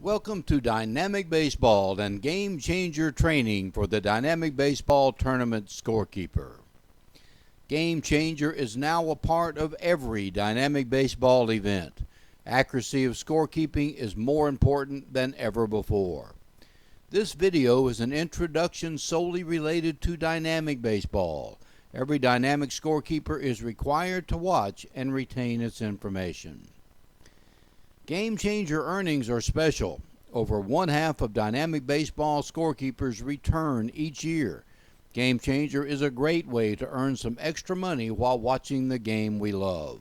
Welcome to Dynamic Baseball and Game Changer training for the Dynamic Baseball Tournament Scorekeeper. Game Changer is now a part of every Dynamic Baseball event. Accuracy of scorekeeping is more important than ever before. This video is an introduction solely related to Dynamic Baseball. Every Dynamic Scorekeeper is required to watch and retain its information. Game Changer earnings are special. Over one-half of Dynamic Baseball scorekeepers return each year. Game Changer is a great way to earn some extra money while watching the game we love.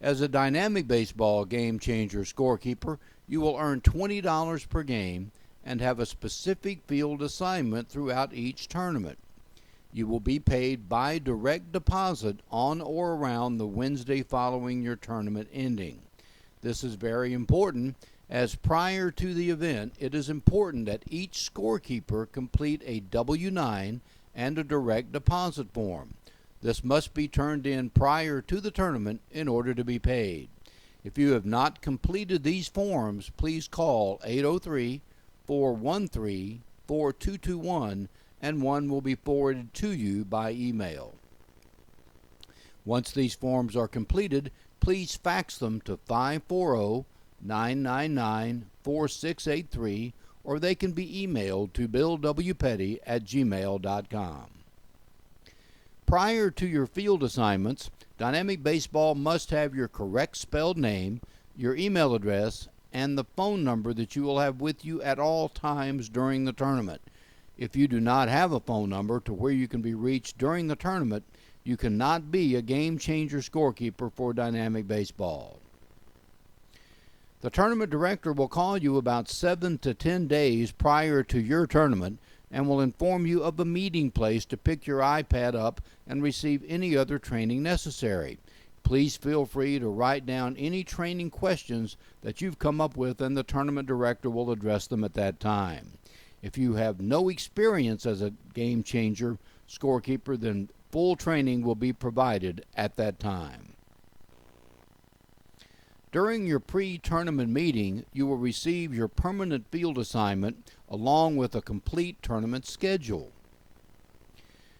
As a Dynamic Baseball Game Changer scorekeeper, you will earn $20 per game and have a specific field assignment throughout each tournament. You will be paid by direct deposit on or around the Wednesday following your tournament ending. This is very important, as prior to the event, it is important that each scorekeeper complete a W-9 and a direct deposit form. This must be turned in prior to the tournament in order to be paid. If you have not completed these forms, please call 803-413-4221 and one will be forwarded to you by email. Once these forms are completed, please fax them to 540-999-4683 or they can be emailed to billwpetty@gmail.com. Prior to your field assignments, Dynamic Baseball must have your correct spelled name, your email address, and the phone number that you will have with you at all times during the tournament. If you do not have a phone number to where you can be reached during the tournament, you cannot be a Game Changer scorekeeper for Dynamic Baseball. The tournament director will call you about 7 to 10 days prior to your tournament and will inform you of a meeting place to pick your iPad up and receive any other training necessary. Please feel free to write down any training questions that you've come up with and the tournament director will address them at that time. If you have no experience as a Game Changer scorekeeper, then full training will be provided at that time. During your pre-tournament meeting, you will receive your permanent field assignment along with a complete tournament schedule.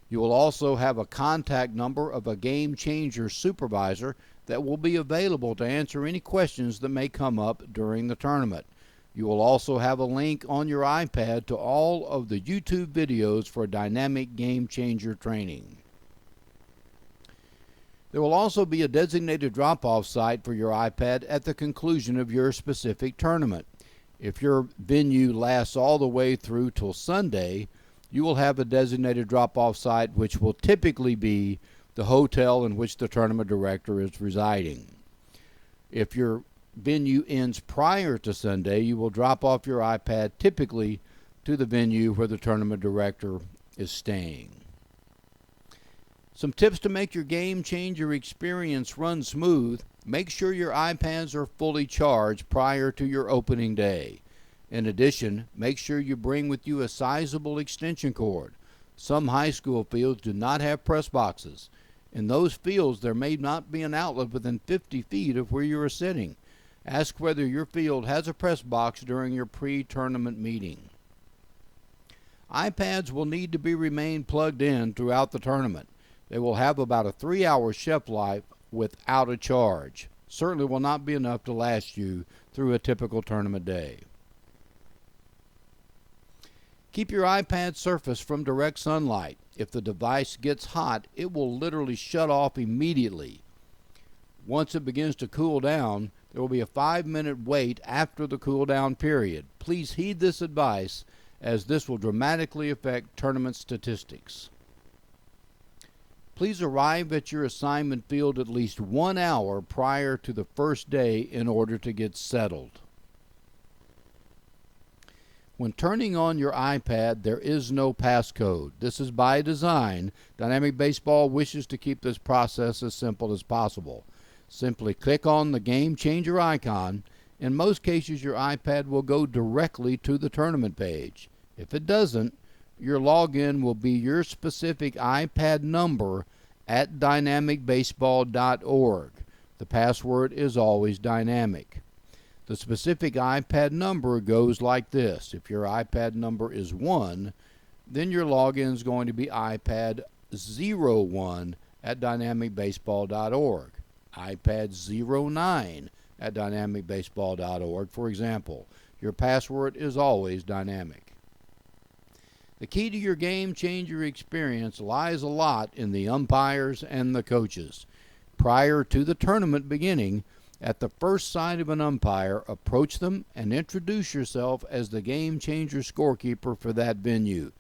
You will also have a contact number of a Game Changer supervisor that will be available to answer any questions that may come up during the tournament. You will also have a link on your iPad to all of the YouTube videos for Dynamic Game Changer training. There will also be a designated drop-off site for your iPad at the conclusion of your specific tournament. If your venue lasts all the way through till Sunday, you will have a designated drop-off site which will typically be the hotel in which the tournament director is residing. If your venue ends prior to Sunday, you will drop off your iPad typically to the venue where the tournament director is staying. Some tips to make your Game Changer experience run smooth: make sure your iPads are fully charged prior to your opening day. In addition, make sure you bring with you a sizable extension cord. Some high school fields do not have press boxes. In those fields, there may not be an outlet within 50 feet of where you are sitting. Ask whether your field has a press box during your pre-tournament meeting. iPads will need to remain plugged in throughout the tournament. They will have about a 3-hour shelf life without a charge. Certainly will not be enough to last you through a typical tournament day. Keep your iPad surface from direct sunlight. If the device gets hot, it will literally shut off immediately. Once it begins to cool down, there will be a 5-minute wait after the cool down period. Please heed this advice, as this will dramatically affect tournament statistics. Please arrive at your assignment field at least 1 hour prior to the first day in order to get settled. When turning on your iPad, there is no passcode. This is by design. Dynamic Baseball wishes to keep this process as simple as possible. Simply click on the Game Changer icon. In most cases, your iPad will go directly to the tournament page. If it doesn't, your login will be your specific iPad number at dynamicbaseball.org. The password is always dynamic. The specific iPad number goes like this. If your iPad number is 1, then your login is going to be iPad 01 at dynamicbaseball.org, iPad 09 at dynamicbaseball.org, for example. Your password is always dynamic. The key to your game changer experience lies a lot in the umpires and the coaches. Prior to the tournament beginning, at the first sight of an umpire, approach them and introduce yourself as the game changer scorekeeper for that venue.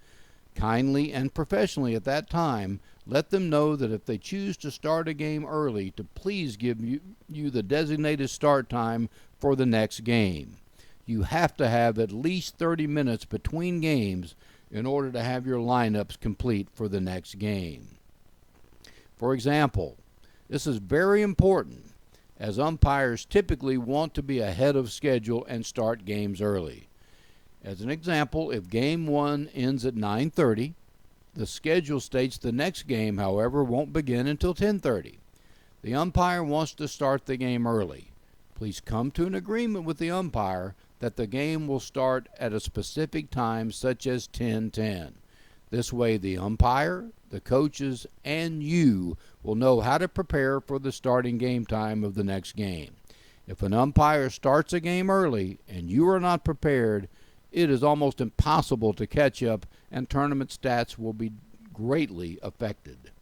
Kindly and professionally at that time, let them know that if they choose to start a game early, to please give you the designated start time for the next game. You have to have at least 30 minutes between games in order to have your lineups complete for the next game. For example, this is very important, as umpires typically want to be ahead of schedule and start games early. As an example, if Game 1 ends at 9:30, the schedule states the next game, however, won't begin until 10:30. The umpire wants to start the game early. Please come to an agreement with the umpire that the game will start at a specific time, such as 10:10. This way the umpire, the coaches, and you will know how to prepare for the starting game time of the next game. If an umpire starts a game early and you are not prepared, it is almost impossible to catch up, and tournament stats will be greatly affected.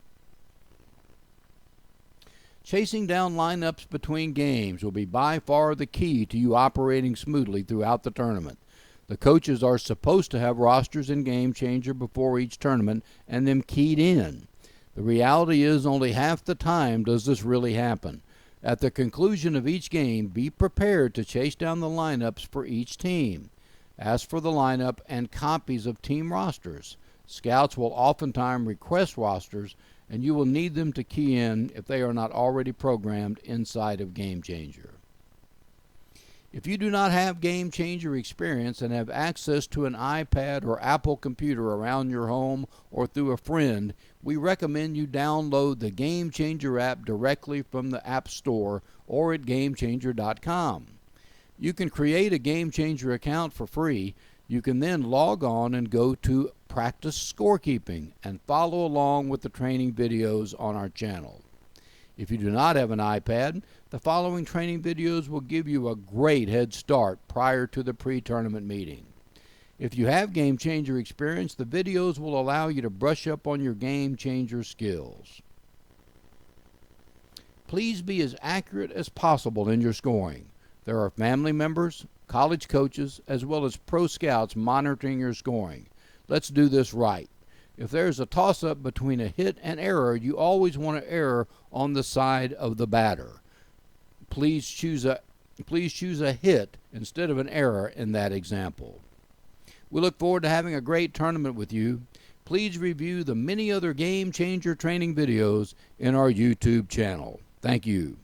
Chasing down lineups between games will be by far the key to you operating smoothly throughout the tournament. The coaches are supposed to have rosters in GameChanger before each tournament and them keyed in. The reality is only half the time does this really happen. At the conclusion of each game, be prepared to chase down the lineups for each team. Ask for the lineup and copies of team rosters. Scouts will oftentimes request rosters, and you will need them to key in if they are not already programmed inside of GameChanger. If you do not have GameChanger experience and have access to an iPad or Apple computer around your home or through a friend, we recommend you download the GameChanger app directly from the App Store or at GameChanger.com. You can create a GameChanger account for free. You can then log on and go to Practice Scorekeeping and follow along with the training videos on our channel. If you do not have an iPad, the following training videos will give you a great head start prior to the pre-tournament meeting. If you have GameChanger experience, the videos will allow you to brush up on your GameChanger skills. Please be as accurate as possible in your scoring. There are family members, college coaches, as well as pro scouts monitoring your scoring. Let's do this right. If there's a toss-up between a hit and error, you always want to err on the side of the batter. Please choose a hit instead of an error in that example. We look forward to having a great tournament with you. Please review the many other GameChanger training videos in our YouTube channel. Thank you.